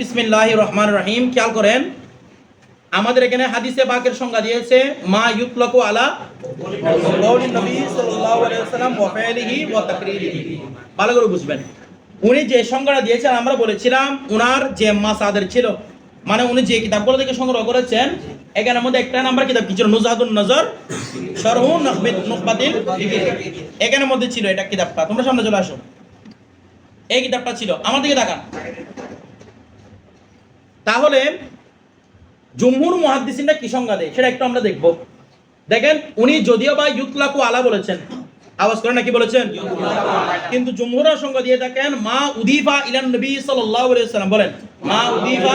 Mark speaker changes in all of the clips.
Speaker 1: বিসমিল্লাহির রহমানির রহিম। খেয়াল করেন, আমাদের এখানে হাদিসে পাকের সংজ্ঞা দিয়েছে মা ইউতলাকু আলা কওলিন নবী সাল্লাল্লাহু আলাইহি ওয়াসাল্লাম ওয়া ফাইলিহি ওয়া তাকরিরিহি। ভালো করে বুঝবেন, উনি যে সংজ্ঞাটা দিয়েছেন আমরা বলেছিলাম উনার যে মাসাদের ছিল, মানে উনি যে কিতাবগুলো থেকে সংগ্রহ করেছেন এখানের মধ্যে একটা নাম্বার কিতাব কি ছিল? নুজহাতুন নজর শরহু নুকবাতিল ফিকহ। এখানের মধ্যে ছিল এটা কিতাবটা। তোমরা সামনে চলে আসো। এই কিতাবটা ছিল, আমার দিকে তাকান। তাহলে জুমহুর মুহাদ্দিসিনরা কি সংজ্ঞা দেয় সেটা একটু আমরা দেখব। দেখেন, উনি যদিও বা ইউতলাকু আলা বলেছেন, আওয়াজ করে নাকি বলেছেন, কিন্তু জুমহুরা সংজ্ঞা দিয়ে থাকেন মা উদিফা ইলান নবী সাল্লাল্লাহু আলাইহি ওয়াসাল্লাম। বলেন, মা উদিফা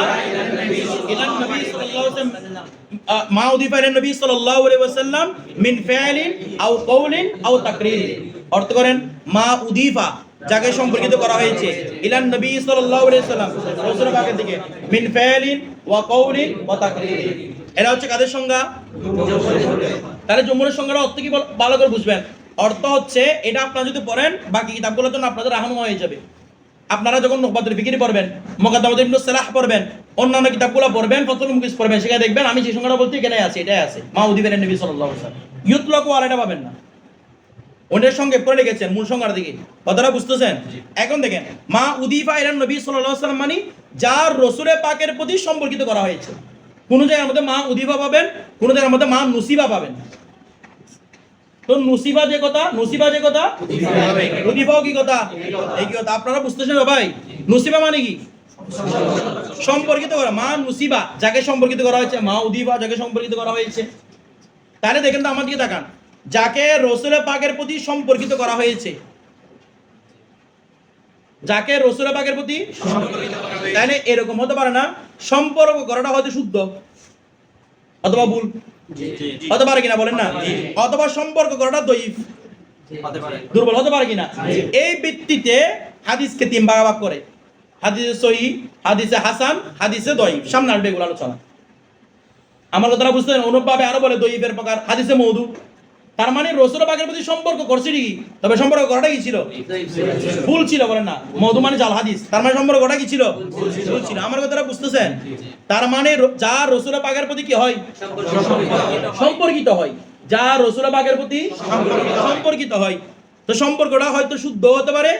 Speaker 1: ইলান নবী সাল্লাল্লাহু আলাইহি ওয়াসাল্লাম, মা উদিফা ইলান নবী সাল্লাল্লাহু আলাইহি ওয়াসাল্লাম মিন ফাইলিন আও কওলিন আও তাকরির। অর্থ করেন, মা উদিফা যাকে সম্পর্কিত করা হয়েছে ইলান নবী সাল্লাল্লাহু আলাইহি ওয়াসাল্লাম রাসূল পাকের দিকে, মিন ফাইলিন ওয়া কওলিন ওয়া তাকরির। এটা হচ্ছে কাদের সংজ্ঞা? তাহলে জুমহুরের সংজ্ঞাটা অর্থ কি ভালো করে বুঝবেন। অর্থ হচ্ছে এটা আপনারা যদি পড়েন বাকি কিতাবগুলোর জন্য আপনাদের রাহনুমা হয়ে যাবে। আপনারা যখন নুকবাতুল ফিকরি পড়বেন, মুকাদ্দামাত ইবনে সালাহ পড়বেন, অন্যান্য কিতাবগুলো পড়বেন, ফতহুল মুগিস পড়বেন, সেখানে দেখবেন আমি যে সংজ্ঞাটা বলছি এখানে আছে, এটাই আছে। মা উদিফা ইলান নবী সাল্লাল্লাহু আলাইহি ওয়াসাল্লাম। ইউতলাকু আলা এটা পাবেন না, ওদের সঙ্গে পড়ে লিখেছেন মূল সংজ্ঞার দিকে। কথাটা বুঝতেছেন? এখন দেখেন, মা উদিফা ইলান নবী সাল্লাল্লাহু আলাইহি ওয়াসাল্লাম মানে যার রাসূলের পাকের প্রতি সম্পর্কিত করা হয়েছে। কোন জায়গার মধ্যে মা উদিফা পাবেন, কোন জায়গার মধ্যে মা নুসিবা পাবেন। তো নুসিবা যে কথা, নুসিবা যে কথা, উদিফাও কি কথা, এই কি কথা। আপনারা বুঝতেছেন ভাই? নুসিবা মানে কি? সম্পর্কিত করা। মা নুসিবা যাকে সম্পর্কিত করা হয়েছে, মা উদিফা যাকে সম্পর্কিত করা হয়েছে। তাহলে দেখেন তো আমার দিকে তাকান, যাকে রাসূলের পাকের প্রতি সম্পর্কিত করা হয়েছে, যাকে রাসূলের পাকের প্রতি সম্পর্কিত করা হয়েছে, তাহলে এরকম হতে পারে না সম্পর্ক করাটা হয়তো শুদ্ধ অথবা ভুল হতে পারে কিনা, বলেন না? অথবা সম্পর্ক করাটা দঈফ হতে পারে, দুর্বল হতে পারে কিনা। এই ভিত্তিতে হাদিসকে তিন ভাগ ভাগ করে, হাদিসে সহিহ, হাদিসে হাসান, হাদিসে দঈফ। সামনে আসবে এগুলো আলোচনা। আমার কথাটা বুঝতেছেন? অনুরূপভাবে আরো বলে দঈফের প্রকার হাদিসে মওদু। তার মানে রাসূলের পাকের প্রতি সম্পর্ক করছে ঠিকই, তবে সম্পর্ক করাটা কি ছিল? ভুল ছিল, বলেন না? মওদু মানে জাল হাদিস, তার মানে সম্পর্কটা কি ছিল? ভুল ছিল। আমার কথাটা বুঝতেছেন? তার মানে যার রাসূলের পাকের প্রতি কি হয়? সম্পর্কিত হয়। যার রাসূলের পাকের প্রতি সম্পর্কিত হয়, তো সম্পর্কটা হয়তো শুদ্ধ হতে পারে,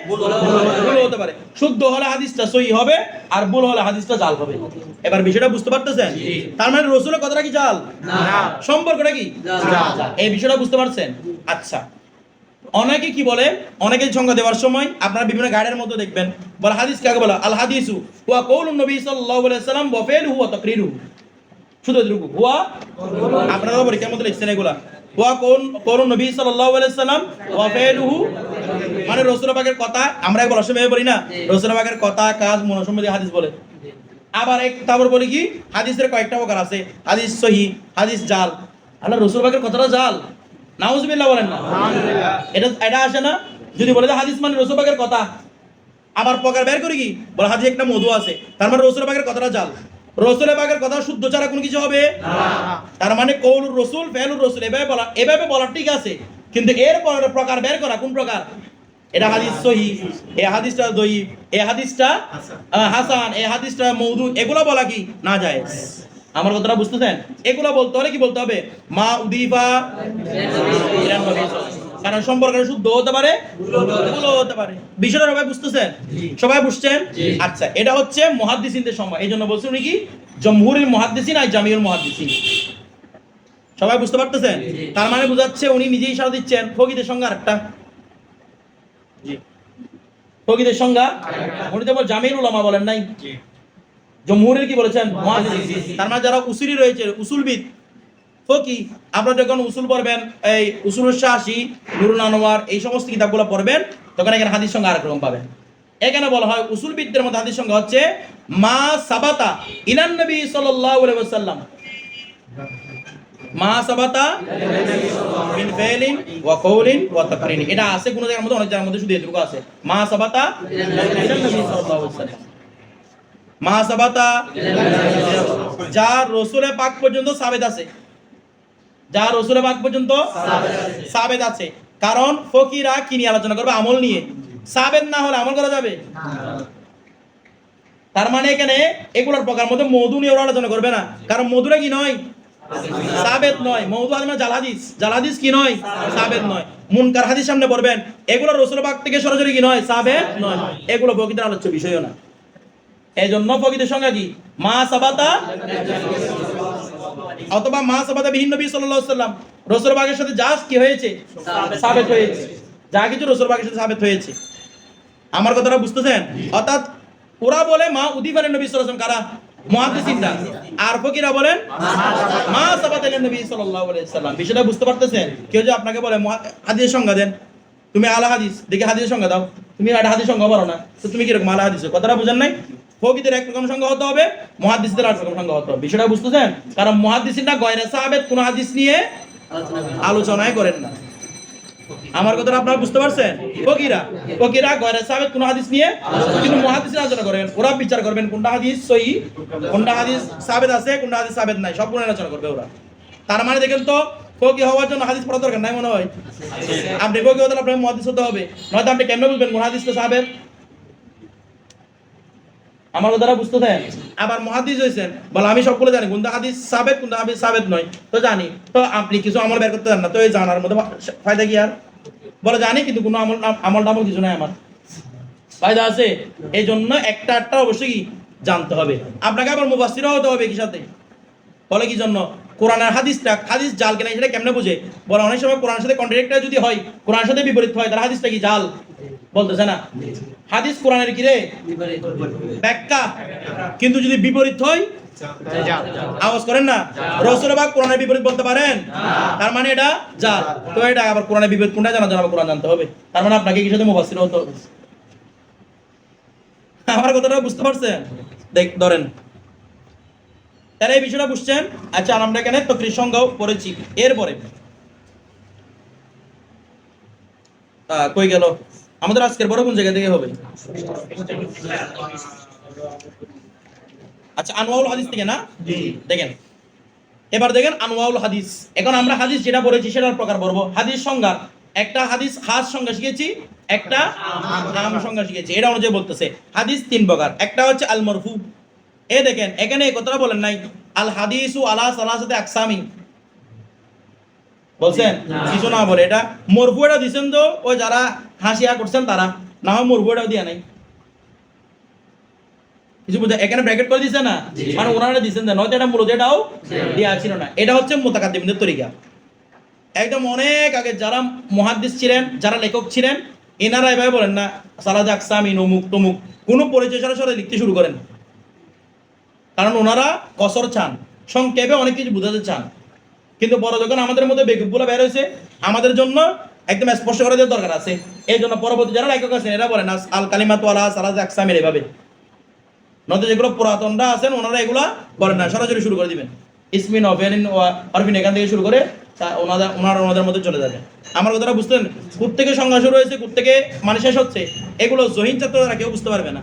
Speaker 1: ভুল হতে পারে। শুদ্ধ হলে হাদিসটা সহিহ হবে, আর ভুল হলে হাদিসটা জাল হবে। এবার বিষয়টা বুঝতে পারতেছেন? তার মানে রাসূলের কথাটা কি জাল না, সম্পর্কটা কি জাল। এই বিষয়টা বুঝতে পারছেন? আচ্ছা, অনেকে কি বলে, অনেকে সংজ্ঞা দেওয়ার সময় আপনারা বিভিন্ন গাইডের মধ্যে দেখবেন বলে হাদিস কাকে বলা? আল হাদিসু হুয়া কওলুন নবী সাল্লাল্লাহু আলাইহি ওয়াসাল্লাম ওয়া ফাইলুহু ওয়া তাকরিরুহু। শুধু এটুকু হুয়া, আপনারা পরীক্ষার মধ্যে লিখছেন এগুলা। হুয়া কওলুন নবী সাল্লাল্লাহু আলাইহি ওয়াসাল্লাম ওয়া ফাইলুহু, মানে রাসূলের পাকের কথা। আমরা একবার অসময়ে বলি না, রাসূলের পাকের কথা, কাজ, মনোসম্মতি হাদিস বলে। আবার তারপর বলি কি, হাদিসের কয়েকটা প্রকার আছে, হাদিস সহিহ, হাদিস জাল। আল্লাহ রাসূলের পাকের কথাটা জাল, নাউজুবিল্লাহ বলেন না? এটা আসে না? যদি বলে যে হাদিস মানে রাসূল পাকের কথা, আবার প্রকার বের করি কি বলে হাদিস একটা মওদু আছে, তার মানে রাসূল পাকের কথাটা জাল। রাসূলের পাকের কথা শুদ্ধ ছাড়া কোনো কিছু হবে না। তার মানে কওলুর রাসূল, ফেলুর রাসূল এভাবে বলা ঠিক আছে, কিন্তু এর প্রকার বের করা কোন প্রকার, এটা হাদিস সহিহ, এই হাদিসটা দঈফ, এই হাদিসটা হাসান, এই হাদিসটা মওদু, এগুলা বলা কি না জায়েজ। আমার কথাটা বুঝতেছেন? এগুলা বলতে হলে কি বলতে হবে? মা উদিফা ইলান নবী, কারণ সম্পর্কটা শুদ্ধ হতে পারে, ভুল হতে পারে। বিষয়টা সবাই বুঝতেছেন? সবাই বুঝছেন? আচ্ছা, এটা হচ্ছে মুহাদ্দিসিনদের সংজ্ঞা। এই জন্য বলছেন উনি কি জমহুরুল মুহাদ্দিসিন আর জামিউল মুহাদ্দিসিন। সবাই বুঝতে পারতেছেন? তার মানে বোঝাচ্ছে উনি নিজেই ইশারা দিচ্ছেন ফকিহের সংজ্ঞা আরেকটা। জি, ফকিহের সংজ্ঞা উনি তো জামিউল উলামা বলেন নাই, জমহুরের কি বলেছেন? মুহাদ্দিস। তার মানে যারা উসুলি রয়েছে, উসুলবিদ, ফকি, আপনারা যখন উসুল পড়বেন, এই উসুলুশ শাসি, নুরুল আনোয়ার, এই সমস্ত কিতাবগুলো পড়বেন, তখন এখানে হাদিস সংজ্ঞা আরেক রকম পাবেন। এখানে বলা হয় উসুলবিদদের মধ্যে হাদিস সংজ্ঞা হচ্ছে মা সাবাতা ইলান নবী সাল্লাল্লাহু আলাইহি ওয়াসাল্লাম, মা সাবাতা মিন ফাইলিন ওয়া কওলিন ওয়া তাকরিন। এটা আছে কোন জায়গার মধ্যে, অনেক জায়গার মধ্যে শুধু এটুকু আছে, মা সাবাতা ইলান নবী সাল্লাল্লাহু আলাইহি ওয়াসাল্লাম, মা সাবাতা যা রাসূলের পাক পর্যন্ত সাবেত আছে, যা রাসূলের পাক পর্যন্ত সাবেত আছে। কারণ ফকিরা কি নিয়ে আলোচনা করবে? আমল নিয়ে। সাবেত না হলে আমল করা যাবে না। তার মানে এখানে এগুলোর প্রকার মধ্যে মধু নিয়ে ওরা আলোচনা করবে না, কারণ মধুরা কি নয়, সাবেত নয়। মৌদু হাদিস মানে জাল হাদিস, জাল হাদিস কি নয়, সাবেত নয়। মুনকার হাদিস সামনে পড়বেন, এগুলো রাসূলের পাক থেকে সরাসরি কি নয়, সাবেত নয়। এগুলো প্রকৃতির আলোচ্য বিষয়ও না। এজন্য প্রকৃতির সংজ্ঞা কি, মা সাবাতা অথবা মা সাবাতা বিহিন নবী সাল্লাল্লাহু আলাইহি ওয়াসাল্লাম, রাসূলের পাকের সাথে যা কি হয়েছে, সাবেত হয়েছে, যা কিছু রাসূলের পাকের সাথে সাবেত হয়েছে। আমার কথাটা বুঝতেছেন? অর্থাৎ ওরা বলে মা উদিফারে নবী সাল্লাল্লাহু আলাইহি ওয়াসাল্লাম, কারা, মুহাদ্দিসিনরা। আর ফকিরা বলেন মা সাবাত আলাইহি নবী সাল্লাল্লাহু আলাইহি ওয়াসাল্লাম। বিষয়টা বুঝতে পারতেছেন? কেউ যে আপনাকে বলে হাদিসের সংজ্ঞা দেন, তুমি আলা হাদিস দেখে হাদিসের সংজ্ঞা দাও, তুমি একটা হাদিস সংজ্ঞা পারো না, তো তুমি কি রকম আলা হাদিস? কথাটা বুঝেন নাই? ফকিদের এক রকম সংজ্ঞা হতে হবে, মুহাদ্দিসদের আর রকম সংজ্ঞা হতে হবে। বিষয়টা বুঝতেছেন? কারণ মুহাদ্দিসিনরা গয়রে সাহাবেত কোন হাদিস নিয়ে আলোচনায় করেন না। আমার কথাটা আপনারা বুঝতে পারছেন? ফকিরা গয়রে সাহাবেত কোন হাদিস নিয়ে, কিন্তু মুহাদ্দিসরা আলোচনা করেন। ওরা বিচার করবেন কোনটা হাদিস সহিহ, কোনটা হাদিস সাবেত আছে, কোনটা হাদিস সাবেত নাই, সবগুলো আলোচনা করবে ওরা। তার মানে দেখেন তো, ফকি হওয়ার জন্য হাদিস পড়া দরকার নাই মনে হয়। আপনি ফকি হতে হলে আপনার মুহাদ্দিস হতে হবে, নয়তো আপনি কেমনে বুঝবেন কোন হাদিসটা সাবেত? আমার কথাটা বুঝতে দেন। আবার মুহাদ্দিস হইছেন, বলে আমি সবগুলো জানি, কোনটা হাদিস সাবেত কোনটা হাদিস সাবেত নয়, তো জানি, তো আপনি কিছু আমল বের করতে জানেন না, তো এই জানার মধ্যে ফায়দা কি আর? বলে জানি কিন্তু কোনো আমল কিছু নাই, আমার ফায়দা আছে? এই জন্য একটা অবশ্যই জানতে হবে। আপনাকে আবার মুফাসসিরও হতে হবে কি সাথে? বলে কি জন্য? কোরআনের হাদিস জাল কিনা সেটা কেমনে বুঝে? বলে অনেক সময় কোরআনের সাথে কন্ট্রাডিক্টর যদি হয়, কোরআনের সাথে বিপরীত হয়, তার হাদিসটা কি জাল? বলতেছে না, হাদিস কোরআনের কি রে, ব্যাখ্যা, কিন্তু যদি বিপরীত হয়, আওয়াজ করেন না, রাসূলের পাক কোরআনের বিপরীত বলতে পারেন, তার মানে এটা জাল। তো এটা আবার কোরআনের বিপরীত কোনটা জানা জানা কোরআন জানতে হবে, তার মানে আপনাকে কি সাথে মুফাসসির হতে হবে। আমার কথাটা বুঝতে পারছেন? ধরেন তাহলে এই বিষয়টা বুঝছেন। আচ্ছা, আমরা এখানে তকরীর সংজ্ঞাও পড়েছি। এরপরে কই গেল আমাদের আজকের বড় কোন জায়গা থেকে হবে? আচ্ছা, আনওয়াউল হাদিস থেকে না? দেখেন এবার দেখেন আনওয়াউল হাদিস। এখন আমরা হাদিস যেটা পড়েছি সেটার প্রকার পড়বো। হাদিস সংজ্ঞা, একটা হাদিস খাস সংজ্ঞা শিখেছি, একটা আম সংজ্ঞা শিখেছি। এটা অনুযায়ী বলতেছে হাদিস তিন প্রকার। একটা হচ্ছে আল মারফু। দেখেন এখানে এই কথাটা বলেন নাই আল হাদিসু আলা সালাসাতি আকসামি, বলছেন কিছু না বলে এটা মরফু। এটা দিছেন তো ওই যারা হাসিয়া করছেন তারা, না হয় মরফু এটাও দিয়া নাই, কিছু বুঝা এখানে ব্র্যাকেট করে দিছে না, মানে ওনারা দিছেন না, নয়তো এটা মূলত এটাও দেয়া ছিল না। এটা হচ্ছে মুতাকাদ্দিমদের তরিকা। একদম অনেক আগে যারা মুহাদ্দিস ছিলেন, যারা লেখক ছিলেন, এনারা এভাবে বলেন না সালাদ আকসামি নমুক তমুক, কোনো পরিচয় সরাসরি লিখতে শুরু করেন, কারণ ওনারা কসর চান, সংক্ষেপে অনেক কিছু বুঝাতে চান। কিন্তু বড় যখন আমাদের মধ্যে বেকুবগুলো বের হয়েছে, আমাদের জন্য একদম স্পষ্ট করে দেওয়ার দরকার আছে। এই জন্য পরবর্তী যারা লেখক আছেন এরা বলেন আল কালিমাতু আলা সালাদ আকসামের এভাবে, নয়তো যেগুলো পুরাতনরা আছেন ওনারা এগুলা বলেন না, সরাসরি শুরু করে দিবেন ইসমিন অফেনিন অরফিন, এখান থেকে শুরু করে ওনাদের মধ্যে চলে যাবে। আমার কথাটা বুঝতেন? কোত্থেকে সংজ্ঞা শুরু হয়েছে, কোত্থেকে মানে শেষ হচ্ছে, এগুলো জহিন ছাত্ররা কেউ বুঝতে পারবে না।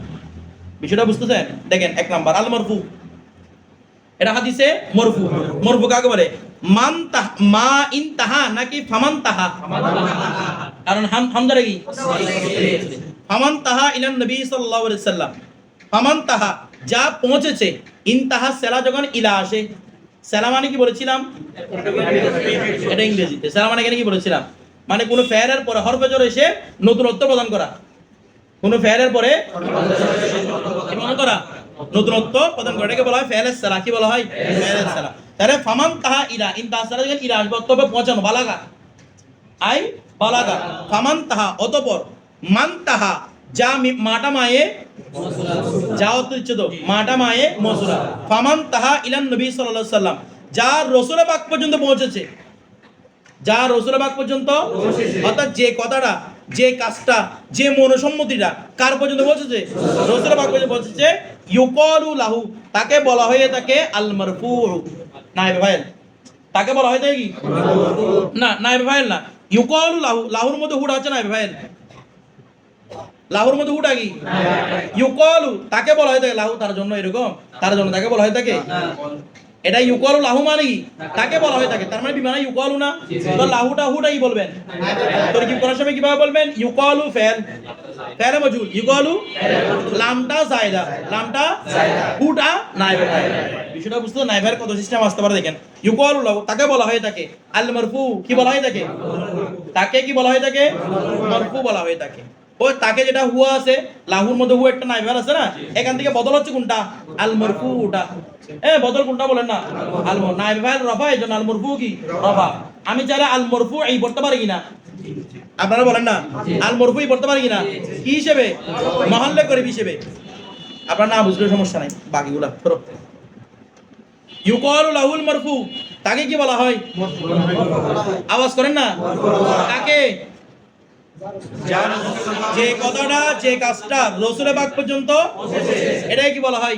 Speaker 1: বিষয়টা বুঝতেছেন? দেখেন এক নাম্বার আল মারফু, এটা হাদিসে মরফু। মরফু কাকে বলে? মান মা ইন তাহা নাকি ফামান তাহা, কারণ হামজারে কি ফামান তাহা ইলান নবী সাল্লাল্লাহু আলাইহি সাল্লাম, ফামান তাহা যা পৌঁছেছে, ইন তাহা সেলা যখন ইলা আসে, সেলা মানে কি বলেছিলাম, এটা ইংরেজিতে। সেলা মানে এখানে কি বলেছিলাম, মানে কোন ফেয়ারের পরে হরফে জর এসে নতুনত্ব প্রদান করা, কোন ফেয়ারের পরে প্রদান করা, নতুনত্ব প্রদান করা, এটাকে বলা হয় ফেয়ালেস সেলা। কি বলা হয়? ফেয়ালেস সেলা। তাহলে ফামান তাহা ইলা, ইন তাহা সেলা যখন ইলা আসবে, অতঃপর পৌঁছানো, বালাগা আই বালাগা, ফামান তাহা অতঃপর, মান তাহা যা মাটা মায়ে যা অতিরিক্ত মাটা মায়ে মসুরা, ফামান তাহা ইলান নবী সাল্লাল্লাহু আলাইহি সাল্লাম যা রাসূলের পাক পর্যন্ত পৌঁছেছে, যা রাসূলের পাক পর্যন্ত, অর্থাৎ যে কথাটা, যে কাজটা, যে মনোসম্মতিটা কার পর্যন্ত পৌঁছেছে? রাসূলের পাক পর্যন্ত পৌঁছেছে। ইউকালু লাহু, তাকে বলা হয়ে থাকে আল মারফু। নাইবে ফাইল, তাকে বলা হয় কি না, নাইবে ফাইল না, ইউকালু লাহু। লাহুর মধ্যে হুড আছে নাইবে ফাইল, লাহুর মধ্যে হুটা কি ইউকালু, তাকে বলা হয় থাকে লাহু, তার জন্য এরকম, তার জন্য তাকে বলা হয় থাকে এটা ইউকালু লাহু মানে কি তাকে বলা হয়ে থাকে, তার মানে বিমানে ইউকালু না, তো লাহুটা হুটা কি বলবেন, তরকিব করার সময় কিভাবে বলবেন, ইউকালু ফেল ফেল মজুল, ইউকালু লামটা জায়দা, লামটা হুটা নাইব ফাইল। বিষয়টা বুঝতে নাইবের কত সিস্টেম আসতে পারে দেখেন। ইউকালু লাহু তাকে বলা হয়ে থাকে, আল মারফু কি বলা হয়ে থাকে, তাকে কি বলা হয়ে থাকে, মারফু বলা হয়ে থাকে। ওই তাকে যেটা হুয়া আছে, লাহুর মধ্যে হুয়া একটা নাইবার আছে না, এখান থেকে বদল হচ্ছে কোনটা, আল মারফুটা। বদল কোনটা বলেন না, আল নাইব ফাইল রফা, এজন্য আল মারফু কি রফা। আমি চাইলে আল মারফু এই পড়তে পারি কিনা, আপনারা বলেন না, আল মারফু এই পড়তে পারি কিনা, কি হিসেবে, মহল্লে করিব হিসেবে। আপনার না বুঝলে সমস্যা নাই, বাকিগুলা ধরো। ইউকালু লাহুল মারফু তাকে কি বলা হয়, আওয়াজ করেন না, তাকে যে কথাটা যে কাজটা রাসূলের পাক পর্যন্ত এটাই কি বলা হয়,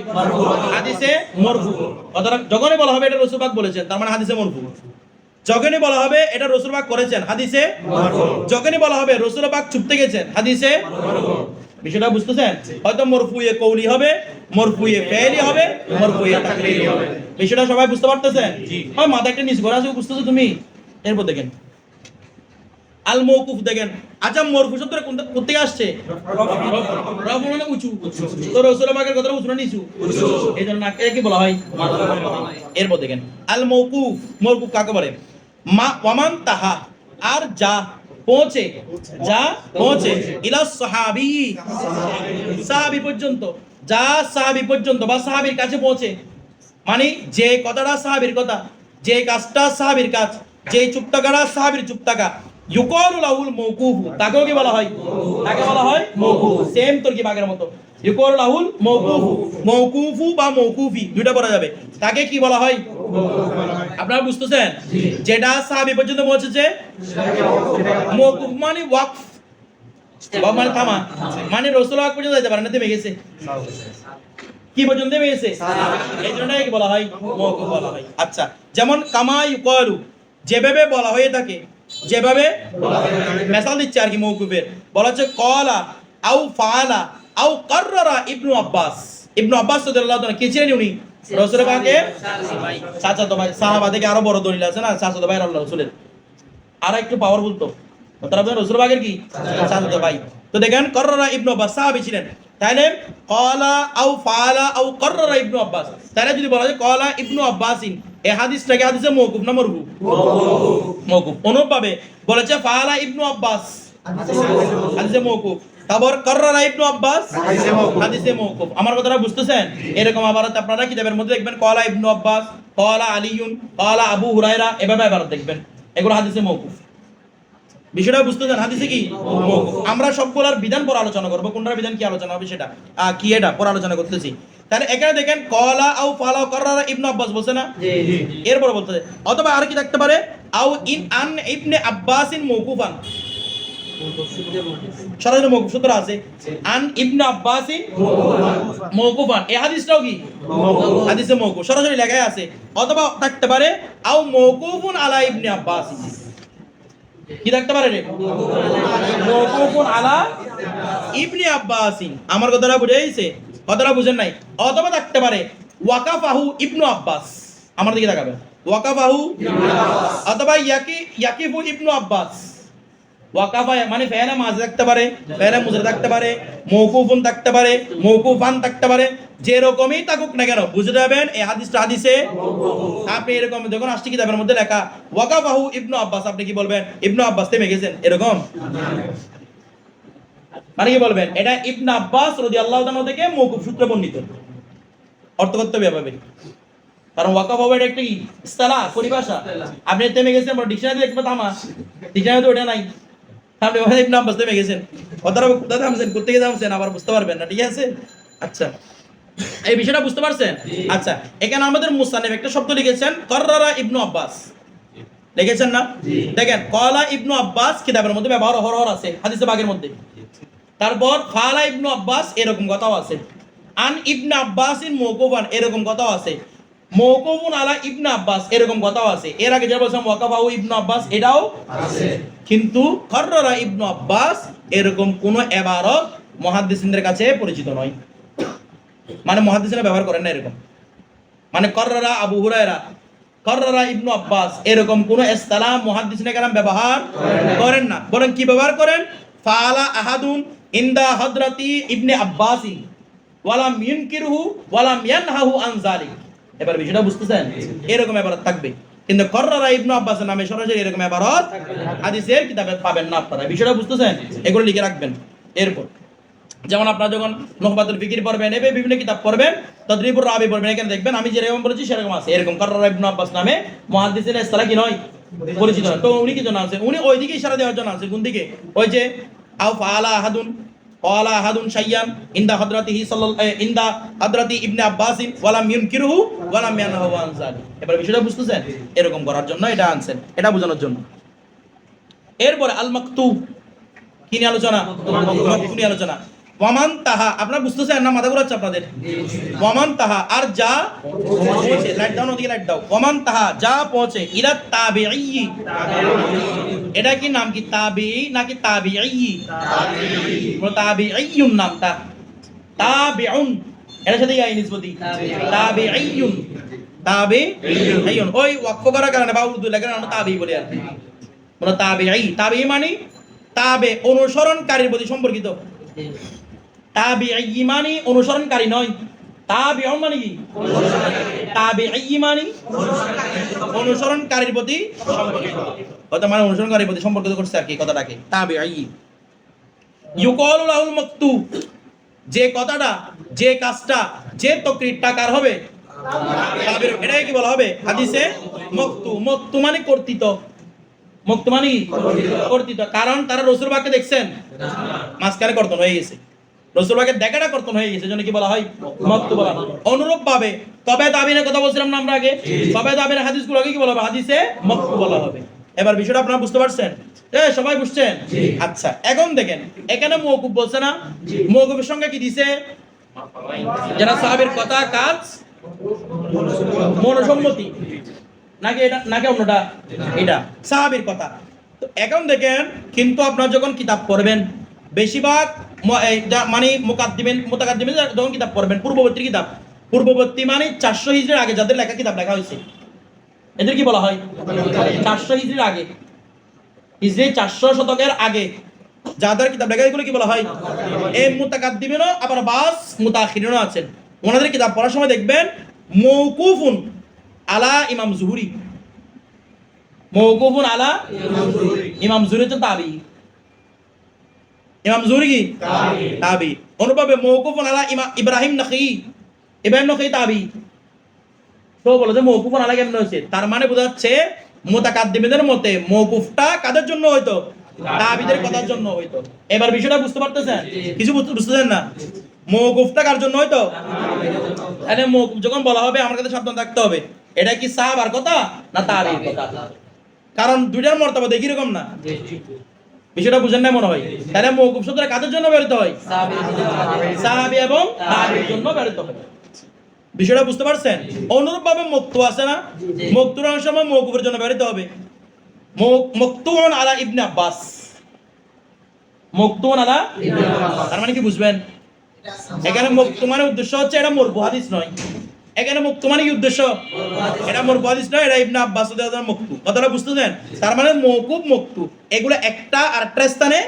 Speaker 1: হাদিসে মারফু। কথাটা যখনই বলা হবে এটা রাসূল পাক বলেছেন, তার মানে হাদিসে মারফু। যখনই বলা হবে এটা রাসূল পাক করেছেন, হাদিসে মারফু। যখনই বলা হবে রাসূল পাক চুপতে গেছেন, হাদিসে মারফু। বিষয়টা বুঝতেছেন, হয়তো মরফুয়ে কওলি হবে, মরফুয়ে ফেলি হবে, মরফুয়ে তাকরীরি হবে। বিষয়টা সবাই বুঝতে পারতেছেন, হয় মাথা একটা নিচ করে আছে বুঝতেছো তুমি। এরপর দেখেন আল মওকুফ দেখেন, আচ্ছা মরফু শব্দটা কোন থেকে আসছে, রফ মানে উঁচু, তো রাসূল পাকের কথাটা উঁচু না নিচু, এইজন্য একে কি বলা হয়, এরপর দেখেন আল মওকুফ, মওকুফ কাকে বলে, মা ওয়ামান তাহা আর যা পৌঁছে, যা পৌঁছে ইলা সাহাবী সাহাবী পর্যন্ত, যা সাহাবী পর্যন্ত বা সাহাবীর কাছে পৌঁছে, মানে যে কথাটা সাহাবীর কথা, যে কাজটা সাহাবীর কাজ, যে চুপটাকাটা সাহাবীর চুপটাকা, ইউকালু লাহুল মাওকুফ তাকেও কি বলা হয়, তাকে বলা হয় মাওকুফ। সেম তরকিব আগের মতো, ইউকালু লাহুল মাওকুফ, মাওকুফু বা মাওকুফি দুইটা পড়া যাবে, তাকে কি বলা হয়, আপনারা বুঝতেছেন, যেটা সাহাবী পর্যন্ত পৌঁছেছে, মাওকুফ মানে ওয়াকফ, ওয়াকফ মানে থামা, মানে রাসূল পাক পর্যন্ত যাইতে পারে না, থেমে গেছে, কি পর্যন্ত থেমে গেছে, এই জন্যই কি বলা হয়, মাওকুফ বলা হয়। আচ্ছা, যেমন কামা ইউকালু যেভাবে বলা হয়ে থাকে, যেভাবে মিসাল দিচ্ছে আর কি মওকুফের, বলা হচ্ছে ক্বালা আও ফাআলা আও কাররারা ইবনু আব্বাস। ইবনু আব্বাস রাদিয়াল্লাহু তাআলা কে ছিলেন উনি, রাসূলের পাকের চাচাতো ভাই, সাহাবা থেকে আরো বড় দলিল আছে না, চাচাতো ভাই আল্লাহ রাসূলের, আর একটু পাওয়ারফুল তো, তারা রাসূলের পাকের কি চাচাতো ভাই। তো দেখেন কাররারা ইবনু আব্বাস সাহাবী ছিলেন, তাহলে ক্বালা আও ফাআলা আও কাররারা ইবনু আব্বাস, তাহলে যদি বলা হয় ক্বালা ইবনু আব্বাসিন, এই হাদিসটাকে হাদিসে মওকুফ না মারফু, মওকুফ। অনুরূপভাবে বলেছে ফাআলা ইবনু আব্বাস, হাদিসে মওকুফ, তারপর কাররারা ইবনু আব্বাস, হাদিসে মওকুফ। আমার কথাটা বুঝতেছেন, এরকম আবারত আপনারা কিতাবের মধ্যে দেখবেন ক্বালা ইবনু আব্বাস, ক্বালা আলিয়ুন, ক্বালা আবু হুরায়রা, এভাবে আবারত দেখবেন, এগুলো হাদিসে মওকুফ। বিষয়টা বুঝতেছেন, হাদিসে কি মওকুফ। আমরা সবগুলোর বিধান পর আলোচনা করব, কোনটার বিধান কি আলোচনা হবে সেটা কি এটা পর আলোচনা করতেছি। তাহলে এখানে দেখেন ক্বালা আও ফাআলা কাররারা ইবনু আব্বাস বলছে না, এরপর বলতেছে, অথবা আর কি থাকতে পারে, আও ইন আন ইবনে আব্বাসিন মওকুফান, সরাসরি মওকুফ সূত্র আছে, আন ইবনে আব্বাসিন মওকুফান, এই হাদিসটাও কি হাদিসে মওকুফ, সরাসরি লেখাই আছে। অথবা থাকতে পারে আও মওকুফুন আলা ইবনে আব্বাস, কি থাকতে পারে রে, মওকুফুন আলা ইবনে আব্বাসিন। আমার কথাটা বুঝাইছে, কথাটা বুঝেন নাই। অথবা থাকতে পারে ওয়াকাফাহু ইবনু আব্বাস, আমার দিকে তাকাবেন, ওয়াকাফাহু, অথবা ইয়াকিফু ইবনু আব্বাস। ওয়াকাফা মানে ফেলে মাঝে থাকতে পারে, ফেলে মুজরে থাকতে পারে, মওকুফুন থাকতে পারে, মওকুফান থাকতে পারে, যে রকমই থাকুক না কেন বুঝে যাবেন এই হাদিসটা হাদিসে। আপনি এরকম যখন আসছে কিতাবের মধ্যে লেখা ওয়াকাফাহু ইবনু আব্বাস, আপনি কি বলবেন, ইবনু আব্বাস থেমে গেছেন, এরকম মানে কি বলবেন, এটা ইবনে আব্বাস রাদিয়াল্লাহু তাআলা থেকে মওকুফ সূত্রে বর্ণিত, অর্থ করতে হবে এভাবে। কারণ ওয়াকাফ হবে এটা একটা ইসতিলাহ, পরিভাষা। আপনি থেমে গেছেন, আমরা ডিকশনারি দেখতে থামা, ডিকশনারি তো ওটা নাই, আপনি ওখানে ইবনে আব্বাস থেমে গেছেন, কথাটা কোথায় থামছেন, কোথা থেকে থামছেন আবার বুঝতে পারবেন না, ঠিক আছে। আচ্ছা, এই বিষয়টা বুঝতে পারছেন। আচ্ছা, এখানে আমাদের মুসান্নিফ একটা শব্দ লিখেছেন কাররারা ইবনু আব্বাস, লিখেছেন না, দেখেন ক্বালা ইবনু আব্বাস কিতাবের মধ্যে ব্যবহার হরহর আছে, হাদিসে বাগের মধ্যে। তারপর ফাআলা ইবনু আব্বাস এরকম কথাও আছে, আন ইবনে আব্বাসিন মওকুফান এরকম কথাও আছে, মওকুফুন আলা ইবনে আব্বাস এরকম কথাও আছে। এর আগে যেটা বলছিলাম ওয়াকাফাহু ইবনু আব্বাস এটাও আছে, কিন্তু কাররারা ইবনু আব্বাস এরকম কোন ইবারত মুহাদ্দিসিনদের কাছে পরিচিত নয়, মানে মুহাদ্দিসিনরা ব্যবহার করেন না এরকম। মানে কররা আবু হুরায়রা, কররা ইবনু আব্বাস, এরকম কোন ইসতিলাহ মুহাদ্দিসিনে কেরাম ব্যবহার করেন না। বলেন কি ব্যবহার করেন? ফাআলা আহাদুন ইনদা হযরতি ইবনে আব্বাসি ওয়ালাম ইউনকিরহু ওয়ালাম ইয়ানহাহু আন যালিক। এবার বিষয়টা বুঝতেছেন? এরকম ইবারত থাকবে, কিন্তু কররা ইবনু আব্বাসের নামে সরাসরি এরকম ইবারত হাদিসের কিতাবে পাবেন না আপনারা। বিষয়টা বুঝতেছেন? এগুলো লিখে রাখবেন। এরপর যেমন আপনারা যখন নুহবাতুল ফিকির পড়বেন, এভাবে বিভিন্ন কিতাব পড়বেন, তাদরিবুর রাবি পড়বেন, এখানে দেখবেন আমি যেরকম বলেছি সেরকম আছে। এরকম কররা ইবনু আব্বাস নামে মুহাদ্দিসিন ইসতিলাহ কি নয়, পরিচিত নয়। তো উনি কি জন্য আছে? উনি ওই দিকে ইশারা দেওয়ার জন্য আছে। কোন দিকে? ওই যে আও ফাআলা আহাদুন ক্বালা আহাদুন শাইয়ান ইনদা হযরতিহি সাল্লাল্লাহু ইনদা হযরতি ইবনে আব্বাসিন ওয়ালাম ইউনকিরহু ওয়ালাম ইয়ানহাহু আন যালিক। এবার বিষয়টা বুঝতেছেন? এরকম করার জন্য এটা আনছেন, এটা বোঝানোর জন্য। এরপরে আল মাকতুব কি নিয়ে আলোচনা? মাকতুব নিয়ে আলোচনা। ওয়ামান তাহা, আপনারা বুঝতেছেন না? মাথা ঘুরাচ্ছে আপনাদের? ওয়ামান তাহা, আর যা পৌঁছে, লাইট দাও, ওদিকে লাইট দাও। ওয়ামান তাহা, যা পৌঁছে, ইলা তাবিঈ, এটা কি নাম কি তাবিঈ নাকি তাবিঈ? তাবিঈউন নামটা, তাবিউন এর সাথে ইয়া নিসবতি, তাবিঈউন, তাবিঈউন। ওই ওয়াকফ করার কারণে বা উর্দু লেখার আমরা তাবিঈ বলি আর কি। বলো তাবিঈ, তাবিঈ মানে তাবে, অনুসরণকারীর প্রতি সম্পর্কিত। তাবিঈ মানে অনুসরণকারী নয়। তাবিউন মানে কি? তাবিঈ মানে অনুসরণকারীর প্রতি সম্পর্কিত, অর্থাৎ মানে অনুসরণকারীর প্রতি সম্পর্কিত করছে আর কি কথাটাকে তাবিঈ। ইউকালু লাহুল মাকতুব, যে কথাটা, যে কাজটা, যে তাকরীরটা কার হবে? তাবির। এটাকে কি বলা হবে হাদিসে? মাকতুব। মাকতুব মানে কর্তৃত, মাকতুব মানে কি? কর্তৃত। কারণ তারা রাসূল পাককে দেখছেন, মাঝখানে কর্তন হয়ে গেছে, রাসূল পাকের দেখাটা কর্তন হয়ে গেছে, জন্য কি বলা হয়? মাকতুব বলা হয়। অনুরূপ ভাবে তবে তাবিনের কথা বলছিলাম না আমরা আগে, তবে তাবিনের হাদিসগুলোকে কি বলা হবে? হাদিসে মাকতুব বলা হবে। এবার বিষয়টা আপনারা বুঝতে পারছেন? সবাই বুঝছেন? আচ্ছা, এখন দেখেন এখানে মওকুফ বলছে না? মওকুফের সঙ্গে কি দিছে? যারা সাহাবীর কথা, কাজ, মনোসম্মতি, নাকি এটা নাকি অন্যটা? এটা সাহাবীর কথা। তো এখন দেখেন, কিন্তু আপনারা যখন কিতাব পড়বেন, বেশিরভাগ মানে মুতাকাদ্দিমিন যখন কিতাব পড়বেন, পূর্ববর্তী কিতাব, পূর্ববর্তী মানে 400 হিজরির আগে যাদের লেখা কিতাব লেখা হয়েছে, এদের কি বলা হয়? 400 হিজরির আগে, হিজরি 400 শতকের আগে যাদের কিতাব লেখা, এগুলো কি বলা হয়? এই মুতাকাদ্দিমিনও আবার বাস মুতাআখিরিনও আছেন। ওনাদের কিতাব পড়ার সময় দেখবেন মওকুফুন আলা ইমাম জুহরি, মওকুফুন আলা ইমাম জুহরি তো তাবি, ইমাম জুহরি কি তাবি। অনুভাবে মওকুফুন আলা ইব্রাহিম নাখী, ইব্রাহিম নাখী তাবি। তো বলো যে মওকুফুন আলা কেমন হয়েছে? তার মানে বোঝা যাচ্ছে মুতাকাদ্দিমিনদের মতে মওকুফটা কাদের জন্য হয়তো? তাবিদের কথার জন্য হয়তো। এবার বিষয়টা বুঝতে পারতেছেন? কিছু বুঝতেছেন না? মওকুফটা কার জন্য হয়তো? তাহলে মওকুফ যখন বলা হবে আমার কাছে সাবধান থাকতে হবে, এটা কি সাহাবার কথা না তাবির কথা? কারণ দুইটার মর্তবা দেখি রকম না। বিষয়টা বুঝেন না মনে হয়? তাহলে মওকুফ শব্দটা কাদের জন্য ব্যবহৃত হয়? সাহাবী এবং তাবির জন্য ব্যবহৃত হয়। বিষয়টা বুঝতে পারছেন? অনুরূপ ভাবে মাকতু আছে না? মাকতুর সময় মওকুফের জন্য ব্যবহৃত হবে। মাকতুন আলা ইবনে আব্বাস, মাকতুন আলা ইবনে আব্বাস, তার মানে কি বুঝবেন? এখানে মাকতু মানে উদ্দেশ্য হচ্ছে এটা মরফু হাদিস নয়। এখানে মাকতু মানে কি উদ্দেশ্য? এটা মরফু হাদিস নয়, এটা ইবনে আব্বাস রাদিয়াল্লাহু আনহু মাকতু। কথাটা বুঝতেছেন? তার মানে মওকুফ, মাকতু এগুলো একটা আরেকটা স্থানে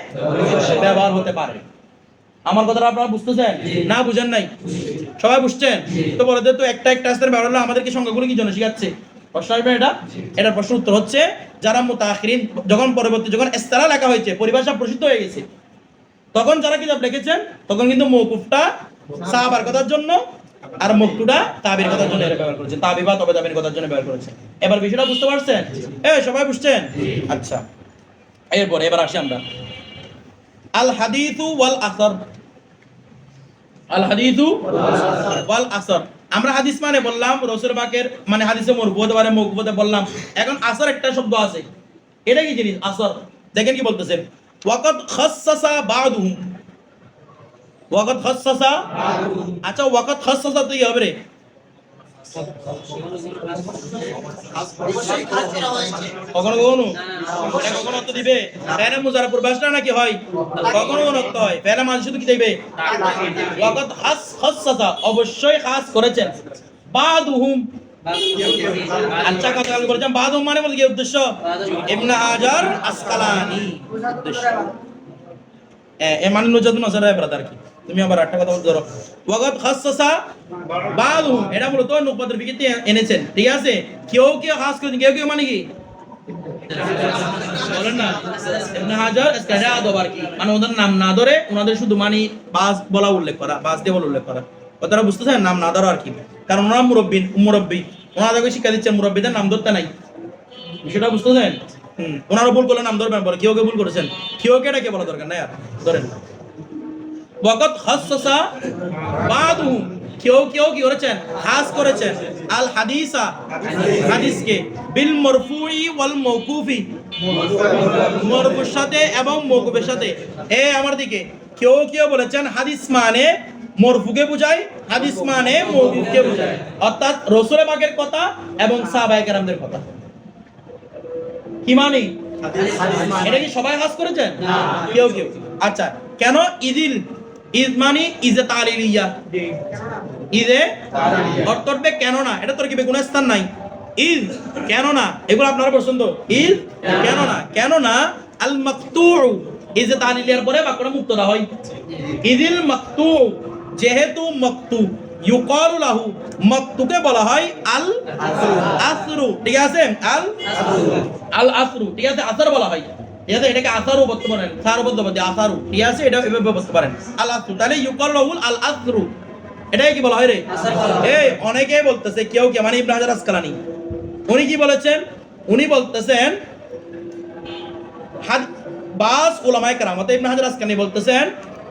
Speaker 1: ব্যবহার হতে পারে। আমার কথাটা আপনারা বুঝতেছেন না? বুঝেন নাই? সবাই বুঝছেন? তো বলে তো একটা স্থানে ব্যবহার হলো, আমাদেরকে সংখ্যাগুলো কি জন্য শিখাচ্ছে? প্রশ্ন আসবে এটা? এটার প্রশ্ন উত্তর হচ্ছে, যারা মুতাআখিরিন যখন পরবর্তী যখন ইসতিলাহ লেখা হয়েছে, পরিভাষা প্রসিদ্ধ হয়ে গেছে, তখন যারা কিতাব লিখেছেন তখন কিন্তু মওকুফটা সাহাবার কথার জন্য আর মাকতুটা তাবির কথার জন্য ব্যবহার করেছেন, তাবি বা তবে তাবির কথার জন্য ব্যবহার করেছেন। এবার বিষয়টা বুঝতে পারছেন? সবাই বুঝছেন? আচ্ছা, এবার আসি আমরা আল হাদিসু ওয়াল আসর। আল হাদিসু ওয়াল আসর, আমরা হাদিস মানে বললাম রাসূল পাকের, মানে হাদিসে মরফু হতে পারে, মাওকুফ হতে বললাম। এখন আসর একটা শব্দ আছে, এটা কি জিনিস? আসর দেখেন কি বলতেছেন, ওয়াকাদ খাসসাসা বাদুহুম, ওয়াকাদ খাসসাসা। আচ্ছা, ওয়াকাদ খাসসাসা তো কি হবে রে? কখনো কখনো এটা কখনো অর্থ দিবে, ফেলে মুজারাপুর বাসটা নাকি হয়? কখনো অর্থ হয়, ফেলে মানুষ শুধু কি দিবে? ওয়াকাদ খাসসাসা, অবশ্যই খাস করেছেন, বাদুহুম আচ্ছা কথা বলছেন বাদুহুম মানে বলতে কি উদ্দেশ্য ইবনে হাজার আসকালানি উদ্দেশ্য এ মানে নুজাদ নজর হয় ব্রাদার কি তুমি আবার একটা কথা বলতে ধরো ওয়াগাত খাসসাসা বাদুহুম এটা মূলত নুকবাতের ফিকিতে এনেছেন ঠিক আছে কেউ কেউ খাস করে কেউ মানে কি বলেন না ইবনে হাজার আসকালানি আদবার কি মানে ওদের নাম না ধরে ওনাদের শুধু মানে বাস বলা উল্লেখ করা বাস দিয়ে বলা উল্লেখ করা কথাটা বুঝতেছেন নাম না ধরা আর কি কারণ ওনারা মুরব্বী ওনাদেরকে শিক্ষা দিচ্ছেন মুরব্বীদের নাম ধরতে নাই বিষয়টা বুঝতেছেন ওনারা ভুল করলে নাম ধরবেন বলে কেউ ভুল করেছেন কেউ এটাকে বলা দরকার নাই আর ধরেন ওয়াকাত খাসসাসা বাদুহুম কেউ কি করেছেন খাস করেছেন আল হাদিসা হাদিসকে বিল মারফুই ওয়াল মাওকুফি মারফুর সাথে এবং মাওকুফের সাথে আমার দিকে কেউ বলেছেন হাদিস মানে মারফুকে বোঝায় হাদিস মানে মাওকুফকে বোঝায় অর্থাৎ রাসূল পাকের কথা এবং সাহাবায়ে কেরামদের কথা কি মানে এটা কি সবাই খাস করেছেন না কেউ আচ্ছা কেন ইজ মানে ইজে তালিলিয়া ইজে অর্থ হবে কেন না এটা তোর কি কোনো স্থান নাই ইজ কেন না এগুলো আপনারা পছন্দ ইজ কেন না আল মাকতু ইজে তালিলিয়ার পরে বাক্যটা মুক্তদা হয় ইদিল মাকতু যেহেতু মাকতু ইউকালু লাহু মাকতুকে বলা হয় আল আসরু ঠিক আছে আল আসরু ঠিক আছে আসর বলা হয় ঠিক আছে এটাকে আসারও বলতে পারেন সারবদ্ধ বলতে আসারু ঠিক আছে এটা এভাবে বলতে পারেন আল আসরু তাহলে ইউকালু লাহু আল আসরু এটাই কি বলা হয় রে এই অনেকেই বলতেছে কেউ কি মানে ইবনে হাজার আসকালানি উনি কি বলেছেন উনি বলতেছেন বাস উলামায়ে কেরাম ইবনে হাজার আসকালানি বলতেছেন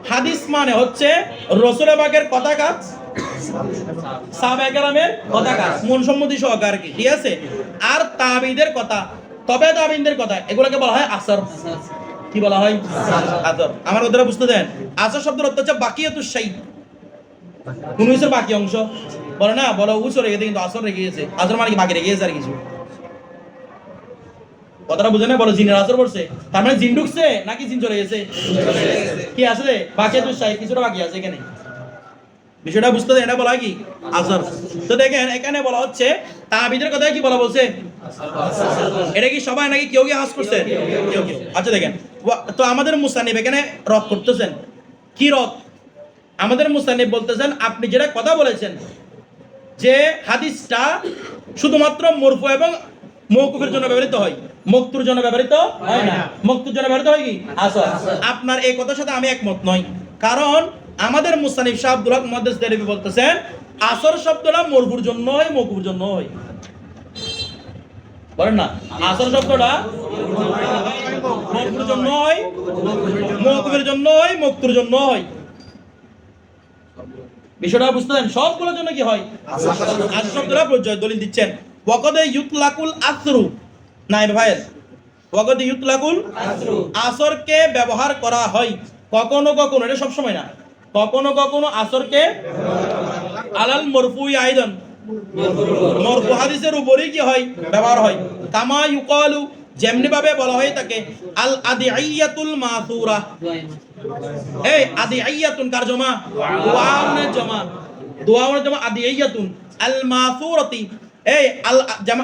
Speaker 1: হাদিস মানে হচ্ছে রাসূল পাকের কথা কাজ সাহাবায়ে কেরামের কথা কাজ মন সম্মতি সহকারে কি ঠিক আছে আর তাবিঈদের কথা তবে তাবিঈদের কথা এগুলোকে বলা হয় আসর কি বলা হয় আসর আমার ওদের বুঝতে দেন আসর শব্দের অর্থ হচ্ছে বাকিয়াতুশ শাই কোন কিছুর বাকি অংশ বলে না বলো উসর রেখে কিন্তু আসর রেখে গেছে আসর মানে কি বাকি রেখে গেছে আর কিছু কথাটা বুঝে না বলো জিনের আসর পড়ছে তার মানে জিন ঢুকছে নাকি জিন চলে গেছে কি আছে বাকিয়াতুশ শাই কিছুটা বাকি আছে এখানে বিষয়টা বুঝতে দেন এটা বলা কি আসর তো দেখেন এখানে বলা হচ্ছে তাবিঈদের কথা কি বলা বলছে এটা কি সবাই নাকি কেউ হাস করছে কেউ আচ্ছা দেখেন তো আমাদের মুসান্নিফ এখানে রদ করতেছেন কি রদ আমাদের মুসান্নিফ বলতেছেন আপনি যেটা কথা বলেছেন যে হাদিসটা শুধুমাত্র মারফু এবং মওকুফের জন্য ব্যবহৃত হয় মাকতুর জন্য ব্যবহৃত হয় না মাকতুর জন্য ব্যবহৃত হয় কি আসর আপনার এই কথার সাথে আমি একমত নই কারণ আমাদের মুসান্নিফ শাহ আব্দুল হক মুহাদ্দিস দেরবি বলতেছেন আসর শব্দটা মারফুর জন্য হয় মওকুফের জন্য হয় বলেন না আসর শব্দটা মারফুর জন্য হয় মওকুফের জন্য হয় মাকতুর জন্য হয় বিষয়টা বুঝতে দেন সবগুলোর জন্য কি হয় আসর শব্দটা প্রযোজ্য দলিল দিচ্ছেন ওয়াকাদে ইউতলাকুল আসরু নাই ভাই ওয়াকাদে ইউতলাকুল আসরু আসরকে ব্যবহার করা হয় কখনো এটা সব সময় না কখনো আসরকে আলাল মারফুই আইদান মারফু হাদিসের উপরেই কি হয় ব্যবহার হয় কামা ইউকালু যেমনি ভাবে বলা হয় তাকে আল আদিয়াতুল মাসুরা এই আদিয়াতুন কার জমা দুআউনের জমা আদিয়াতুন আল মাসুরাতি এই আল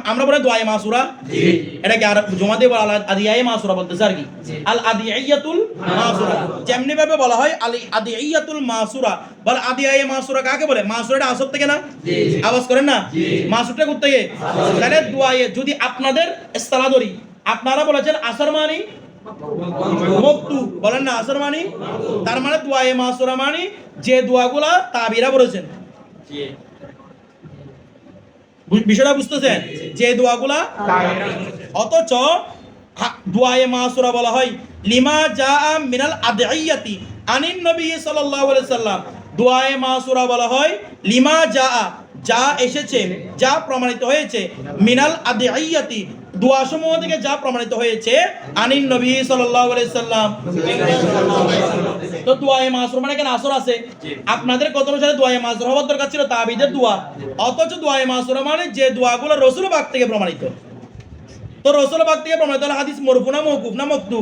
Speaker 1: আমরা বলে দুআয়ে মাসুরা জি এটা কি আর জমা দিয়ে বলা আদিয়ায়ে মাসুরা বলতেছে আর কি আল আদিয়াতুল মাসুরা যেমনি ভাবে বলা হয় আল আদিয়াতুল মাসুরা বল আদিয়ায়ে মাসুরা কাকে বলে মাসুরাটা আসর থেকে না জি আওয়াজ করেন না মাসুরটা কোথা থেকে তাহলে দুআয়ে যদি আপনাদের ইসতিলাহ ধরি আপনারা বলেছেন আসর মানে মাকতু বলেন না আসর মানে তার মানে দুআয়ে মাসুরা মানে যে দোয়াগুলা তাবিরা বলেছেন জি বিষয়টা বুঝতেছেন যে দোয়াগুলা অথচ দুআয়ে মাসুরা বলা হয় লিমা জাআ মিনাল আদিয়াতি আনিন নবী সাল্লাল্লাহু আলাইহি সাল্লাম দুআয়ে মাসুরা বলা হয় লিমা যা এসেছে যা প্রমাণিত হয়েছে মিনাল আদিয়াতি দোয়া সমূহ থেকে যা প্রমাণিত হয়েছে আনিন নবী সাল্লাল্লাহু আলাইহি সাল্লাম তো দুআয়ে মাসুর মানে কেন আসর আছে আপনাদের কত অনুসারে দুআয়ে মাসুর হওয়ার দরকার ছিল তাবিদের দোয়া অথচ দুআয়ে মাসুর মানে যে দোয়াগুলো রাসূল পাক থেকে প্রমাণিত তো রাসূল পাক থেকে প্রমাণিত হলো হাদিস মরফু না মওকুফ না মাকতু,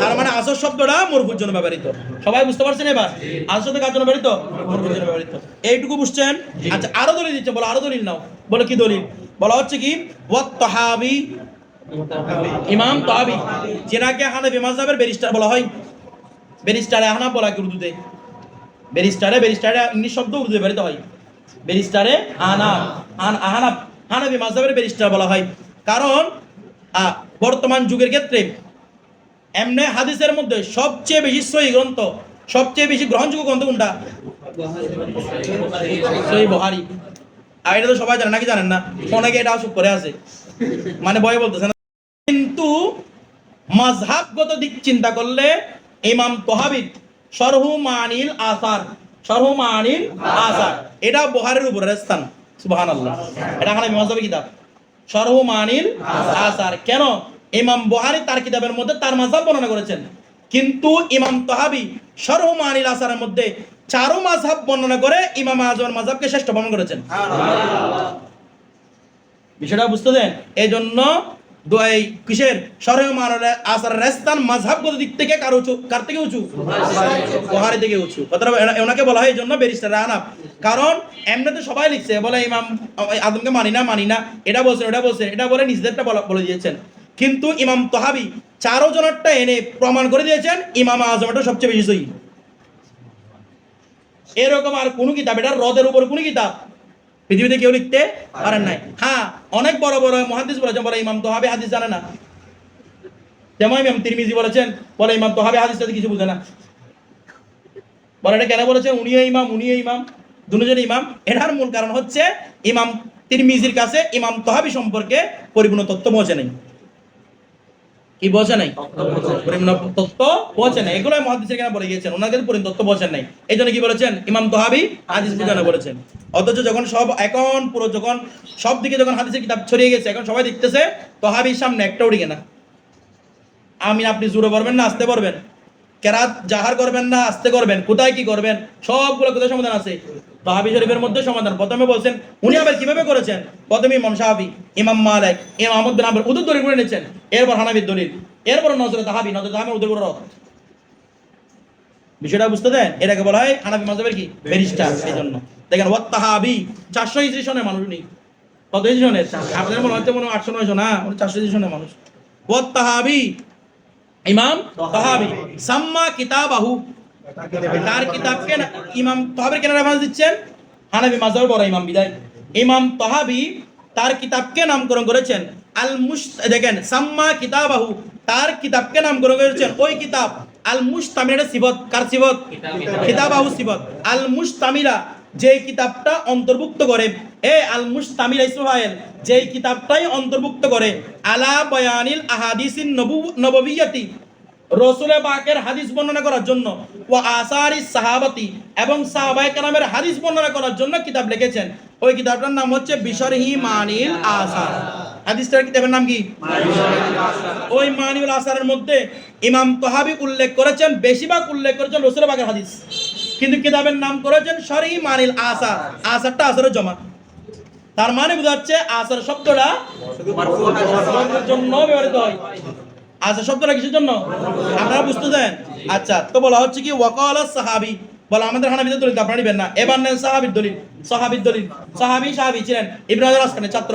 Speaker 1: তার মানে আসর শব্দটা মরফুর জন্য ব্যবহৃত। সবাই বুঝতে পারছেন এবার আসর শব্দ কার জন্য ব্যবহৃত? মরফুর জন্য ব্যবহৃত। এইটুকু বুঝছেন? আচ্ছা আরো দলিল দিচ্ছে, বলো আরো দলিল নাও। বলো কি দলিল? বলা হচ্ছে কি ওয়াত তাহাবি, ইমাম তাহাবি যেনাকে হানাফি মাযহাবের ব্যারিস্টার বলা হয়। ব্যারিস্টারে আহনাফ বলা কি উর্দুতে? ব্যারিস্টারে ইংলিশ শব্দ উর্দুতে ব্যবহৃত হয়। ব্যারিস্টারে আহনাফ হানাফি মাযহাবের ব্যারিস্টার বলা হয়। কারণ বর্তমান যুগের ক্ষেত্রে এমনি হাদিসের মধ্যে সবচেয়ে বেশি সহিহ গ্রন্থ, সবচেয়ে বেশি গ্রহণযোগ্য গ্রন্থ কোনটা? সহিহ বুখারী। আর এটা তো সবাই জানে নাকি জানেন না? অনেকে এটা অসুখ করে আছে, মানে ভয় বলতেছে না। কিন্তু মাযহাবগত দিক চিন্তা করলে ইমাম তাহাবীর শরহু মানিল আসার এটা বুখারীর উপরের স্থান। সুবহানাল্লাহ, এটা হানাফি মাযহাবের কিতাব শরহু মানিল আসার। কেন? ইমাম বুখারী তার কিতাবের মধ্যে তার মাযহাব বর্ণনা করেছেন, কিন্তু ইমাম তাহাবী শরহু মানিল আসারের মধ্যে চারো মাযহাব বর্ণনা করে ইমাম আযমের মাযহাবকে শ্রেষ্ঠ প্রমাণ করেছেন। বিষয়টা বুঝতে দেন। এই জন্য কিসের শরহু মানিল আসারের স্থান মাযহাবগত দিক থেকে কার থেকে উঁচু? বুখারী থেকে উঁচু। কথাটা ওনাকে বলা হয় এই জন্য ব্যারিস্টার আহনাফ। কারণ এমনিতে সবাই লিখছে বলে ইমাম আযমকে মানি না, এটা বলছেন এটা বলে নিজেদেরটা বলে দিয়েছেন। কিন্তু ইমাম তাহাবী চারো জনেরটা এনে প্রমাণ করে দিয়েছেন ইমাম আযমটা সবচেয়ে বেশি সহিহ। এরকম আর কোন কিতাব, এটা রদের উপর কোন কিতাব পৃথিবীতে কেউ লিখতে পারেন নাই। হ্যাঁ, অনেক বড় বড় মুহাদ্দিস বলেছেন বলে ইমাম তাহাবী হাদিস জানে না। যেমন ইমাম তিরমিজি বলেছেন বলে ইমাম তাহাবী হাদিসটাতে কিছু বুঝে না। বলে এটা কেন বলেছেন? উনিও ইমাম দুজনই ইমাম। এটার মূল কারণ হচ্ছে ইমাম তিরমিজির কাছে ইমাম তাহাবী সম্পর্কে পরিপূর্ণ তথ্য পৌঁছে নাই। কি পৌঁছে নাই? পরিপূর্ণ তথ্য পৌঁছে নাই। এগুলো মুহাদ্দিসের কেন বলে গিয়েছেন, ওনার কাছে পরিপূর্ণ তথ্য পৌঁছে নাই। এই জন্য কি বলেছেন? ইমাম তাহাবী হাদিস বুঝানো বলেছেন। অথচ যখন সব দিকে যখন হাদিসের কিতাব ছড়িয়ে গেছে, এখন সবাই দেখতেছে তাহাবীর সামনে একটাও টিকে না। আপনি জোরে পড়বেন না আস্তে পড়বেন, কেরাত জাহার করবেন না আস্তে করবেন, কোথায় কি করবেন, সবগুলো কোথায় সমাধান আছে? তাহাবী শরীফের মধ্যে সমাধান। প্রথমে বলছেন উনি আবার কিভাবে করেছেন? প্রথমে ইমাম শাফি, ইমাম মালিক, ইমাম আহমদ বিন হাম্বল উদুর দলিল করে নিয়েছেন, এরপর হানাফির দলিল, এরপর নজরে তাহাবী উদুর করে রদ। বিষয়টা বুঝতে দেন? এটাকে বলা হয় হানাফি মাযহাবের কি ব্যারিস্টার। এই জন্য দেখেন ওয়াত তাহাবী 400 হিজরি সনের মানুষ উনি। কত হিজরি সনের? আপনাদের মনে হচ্ছে 800 900 না, উনি 400 হিজরি সনের মানুষ। ওয়াত তাহাবী ইমাম তাহাবী সাম্মা কিতাবাহু, তার কিতাবকে ইমাম তাহাবীর কেন রেফারেন্স দিচ্ছেন? হানাফি মাযহাবের বড় ইমাম বিদায় ইমাম তাহাবী তার কিতাবকে নামকরণ করেছেন দেখেন সাম্মা কিতাবাহু, তার কিতাবকে নামকরণ করেছেন ওই কিতাব আল মুস্তামিলা। সিবত কার সিবত? কিতাবাহু সিবত। আল মুস্তামিলা যে কিতাবটা অন্তর্ভুক্ত করে, আল মুস্তামিলা ইসমাইল যেই কিতাবটাই অন্তর্ভুক্ত করে আলা বায়ানিল আহাদিসিন নববিয়্যাতি, রাসূল পাকের হাদিস বর্ণনা করার জন্য, ওয়া আসারিস সাহাবাতি এবং সাহাবায়ে কেরামের হাদিস বর্ণনা করার জন্য কিতাব লিখেছেন। ওই কিতাবটার নাম হচ্ছে বিশরহি মানিল আসার। হাদিসটার কিতাবের নাম কি? ওই মানিউল আসারের মধ্যে ইমাম তাহাবী উল্লেখ করেছেন, বেশিরভাগ উল্লেখ করেছেন রাসূল পাকের হাদিস, কিন্তু কিতাবের নাম করেছেন শরহি মানিল আসার। আসারটা আসরের জমা। তার মানে বোঝাচ্ছে আসর শব্দটা মারফু'র জন্য ব্যবহৃত হয়। আসর শব্দটা কিসের জন্য? আপনারা বুঝতে দেন। আচ্ছা, তো বলা হচ্ছে কি ওয়াকালা সাহাবী, বলা আমাদের হানাফিদের দলিল আপনারা নেবেন না, এবার নেন সাহাবীর দলিল। সাহাবী ছিলেন ইবনে হাজার আসকালের ছাত্র।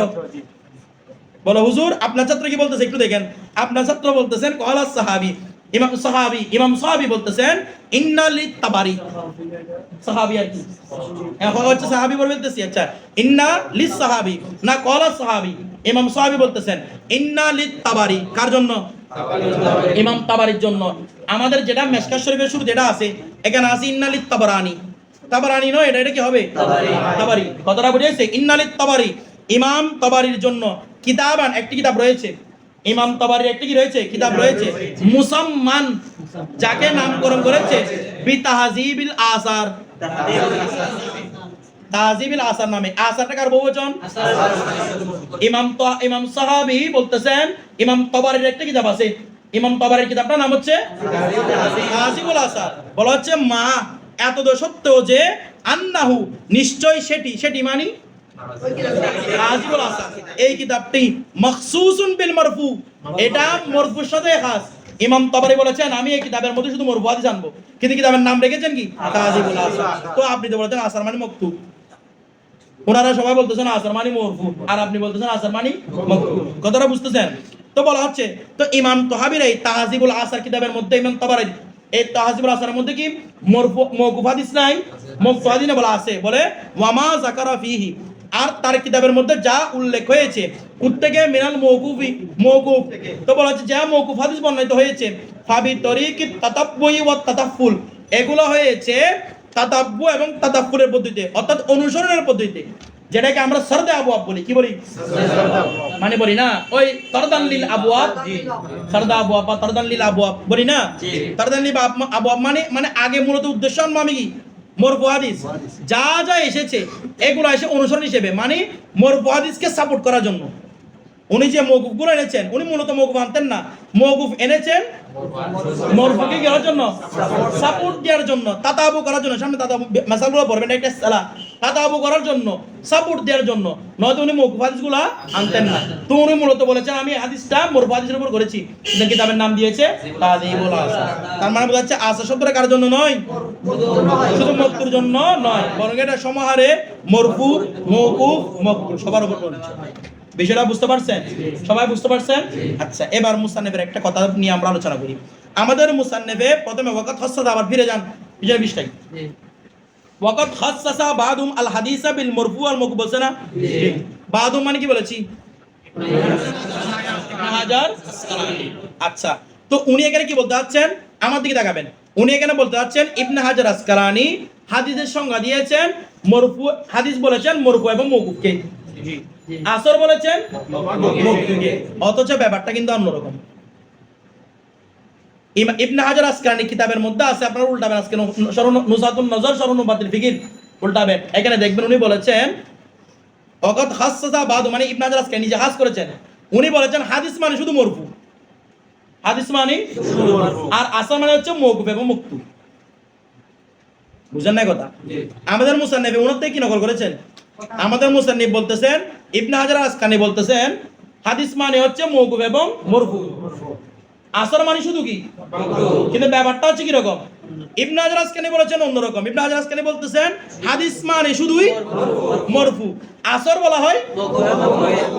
Speaker 1: বলো হুজুর আপনার ছাত্র কি বলতেছে একটু দেখেন। আপনার ছাত্র বলতেছেন কালা সাহাবী, ইমাম সাহাবী বলতেছেন ইন্না লিত তাবারি। সাহাবী আর কি এখন হচ্ছে সাহাবী বলতেছি। আচ্ছা, ইন্না লিস সাহাবী না কালা সাহাবী। ইমাম সাহাবী বলতেছেন ইন্না লিত তাবারি। কার জন্য? ইমাম তাবারির জন্য। আমাদের যেটা মিশকাত শরীফের শুরু যেটা আছে, এখানে আছে ইন্না লিত তাবারানি। তাবারানি নয়, এটা কি হবে? তাবারি। কথাটা বুঝাইছে? ইন্না লিত তাবারি, ইমাম তাবারির জন্য কিতাবান একটি কিতাব রয়েছে। ইমাম তাবারির একটি কি রয়েছে? কিতাব রয়েছে মুসাম্মান, যাকে নামকরণ করেছে বিতাহজিবিল আসার। তাহজিবিল আসার নামে। আসারটা কার বহুবচন? ইমাম সাহাবী বলতেছেন ইমাম তাবারির একটা কিতাব আছে, ইমাম তাবারির কিতাবটার নাম হচ্ছে তাহজিবুল আসার। বলা হচ্ছে মা এত সত্য যে আন্নাহু নিশ্চয় সেটি মানি তাহজিবুল আসার এই কিতাবটি মখসুসুন বিল মারফু, এটা মরফুর সাথে খাস। ইমাম তাবারি বলেছেন আমি এই কিতাবের মধ্যে শুধু মরফু হাদিস আনবো, কিন্তু কিতাবের নাম রেখেছেন কি তাহজিবুল আসার। তো আপনি তো বলতেন আসার মানে মকতুব, ওনারা সবাই বলতেছেন আসার মানে মরফু, আর আপনি বলতেছেন আসার মানে মকতুব। কথাটা বুঝতেছেন? তো বলা হচ্ছে তো ইমাম তাহাবির এই তাহজিবুল আসার কিতাবের মধ্যে ইমাম তাবারি এই তাহজিবুল আসারের মধ্যে কি মরফু মওকুফ হাদিস নাই, মকতুব হাদিস না বলা আছে, বলে ওয়ামা যাকারা ফিহি, আর তার কিতাবের মধ্যে যা উল্লেখ হয়েছে উত্তেকে মিনাল মওকুফি মওকুফ, তো বলা হচ্ছে যা মওকুফ হাদিস বর্ণিত হয়েছে ফাবি তরিকি তাতাব্বুই ওয়া তাতাফুল, এগুলো হয়েছে তাতাব্বু এবং তাতাফুলের পদ্ধতিতে, অর্থাৎ অনুসরণের পদ্ধতিতে, যেটাকে আমরা সরদে আবওয়াব বলি। কি বলি? মানে বলি না ওই তরদান লিল আবওয়াব, সরদা আবওয়াব বা তরদান লিল আবওয়াব বলি না, তরদান লিল আবওয়াব মানে আগে মূলত উদ্দেশ্য আমি কি মরফু হাদিস যা যা এসেছে এগুলো এসে অনুসরণ হিসেবে, মানে মরফু হাদিসকে সাপোর্ট করার জন্য। উনি যে মওকুফগুলো এনেছেন উনি মূলত মওকুফ আনতেন না, মওকুফ এনেছেন মরফুকে কি করার জন্য, সাপোর্ট দেওয়ার জন্য, তাতাবু করার জন্য। সামনে তাতাবু মাসালগুলো পড়বেন একটা সালা, তাতাবু করার জন্য, সাপোর্ট দেওয়ার জন্য, নয়তো উনি মওকুফ হাদিসগুলো আনতেন না। তো উনি মূলত বলেছেন আমি হাদিসটা মরফু হাদিসের উপর করেছি, কিন্তু কিতাবের নাম দিয়েছে তাহজিবুল আসার। তার মানে বোঝা যাচ্ছে আসার শব্দটা কার জন্য নয়, শুধু মকতুর জন্য নয়, বরং এটা সমাহারে মরফু মওকুফ মকতু সবার উপর বলছে। বিষয়টা বুঝতে পারছেন? সবাই বুঝতে পারছেন? আচ্ছা, এবার মুসান্নেফের একটা কথা নিয়ে আমরা আলোচনা করি। আমাদের মুসান্নেফে প্রথমে ওয়াকাত খাসসাসা, আবার ফিরে যান বিজয় 20টাই ওয়াকাত খাসসাসা বাদুম আল হাদিসা বিল মারফু আল মাওকুফ, বলছে না? বাদুম মানে কি বলেছি? ইবনে হাজার আসকালানি। আচ্ছা, তো উনি এখানে কি বলতে যাচ্ছেন? আমার দিকে তাকাবেন। উনি এখানে বলতে যাচ্ছেন ইবনে হাজার আসকালানি হাদিসের সংজ্ঞা দিয়েছেন মরফু হাদিস বলেছেন মরফু এবং মওকুফকে, আসর বলেছেন মকতুকে, অথচ ব্যাপারটা কিন্তু অন্যরকম। ইবনে হাজার আসকালানি কিতাবের মধ্যে আছে, আপনারা উল্টাবেন আজকে নুসাতুন নজর শরনুবাতিল ফিকির উল্টাবেন। এখানে দেখবেন উনি বলেছেন ওয়াকাত খাসসাসা বাদু, মানে ইবনে হাজার আসকালানি নিজে খাস করেছেন, উনি বলেছেন হাদিস মানে শুধু মরফু, হাদিস মানে শুধু মরফু, আর আসর মানে হচ্ছে মওকুফ এবং মকতু। বুঝেন না কথা? আমাদের মুসান্নিফ ওনার থেকে কি নকল করেছেন? আমাদের মুসান্নিফ বলতেছেন ইবনে হাজার আসকালানি বলতেছেন হাদিস মানে হচ্ছে মওকুফ এবং মরফু, আসর মানে শুধু কি, কিন্তু ব্যাপারটা হচ্ছে কি রকম? ইবনে হাজার আসকালানি বলেছেন অন্যরকম। ইবনে হাজার আসকালানি বলতেছেন হাদিস মানে শুধুই মরফু, আসর বলা হয়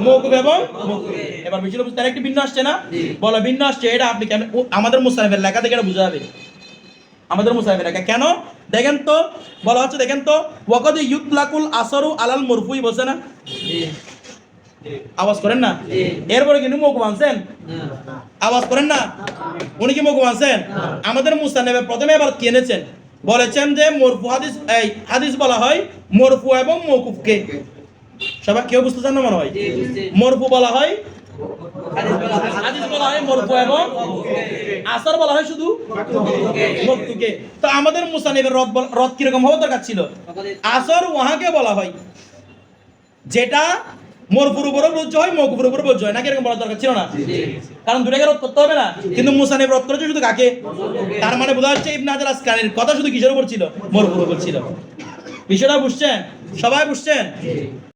Speaker 1: মওকুফ এবং মকতু। এবার বিষয়টা বুঝতে আরেকটি ভিন্ন আসছে না? বলো ভিন্ন আসছে, এটা আপনি কেন আমাদের মুসান্নিফের লেখা থেকে এটা বোঝা যাবে। আমাদের মুসান্নিফের লেখা কেন দেখেন তো, বলা হচ্ছে দেখেন তো ওয়াকাদ ইউতলাকুল আসরু আলাল মরফুই, বলছে না? আওয়াজ করেন না। এরপরে কিন্তু মওকুফ আনছেন, আওয়াজ করেন না। উনি কি মওকুফ আনছেন? আমাদের মুসান্নিফে প্রথমে এবার কি এনেছেন? বলেছেন যে মরফু হাদিস, এই হাদিস বলা হয় মরফু এবং মওকুফকে। সবাই কেউ বুঝতে চান না মনে হয়? মরফু বলা হয়, হাদিস বলা হয় মরফু এবং আসর বলা হয় শুধু মকতুকে। তো আমাদের মুসান্নিফের রদ কিরকম হওয়া দরকার ছিল? আসর ওয়াহাকে বলা হয় যেটা মরফুর উপরও প্রযোজ্য হয় মওকুফের উপরও প্রযোজ্য হয়, নাকি এরকম বলা দরকার ছিল না? কারণ দুটাকে রদ করতে হবে না, কিন্তু মুসান্নিফ রদ করেছে শুধু কাকে? তার মানে বোঝা যাচ্ছে ইবনে হাজার আসকালানির কথা শুধু কিসের উপর ছিল? মরফুর উপর ছিল। বিষয়টা বুঝছেন? সবাই বুঝছেন?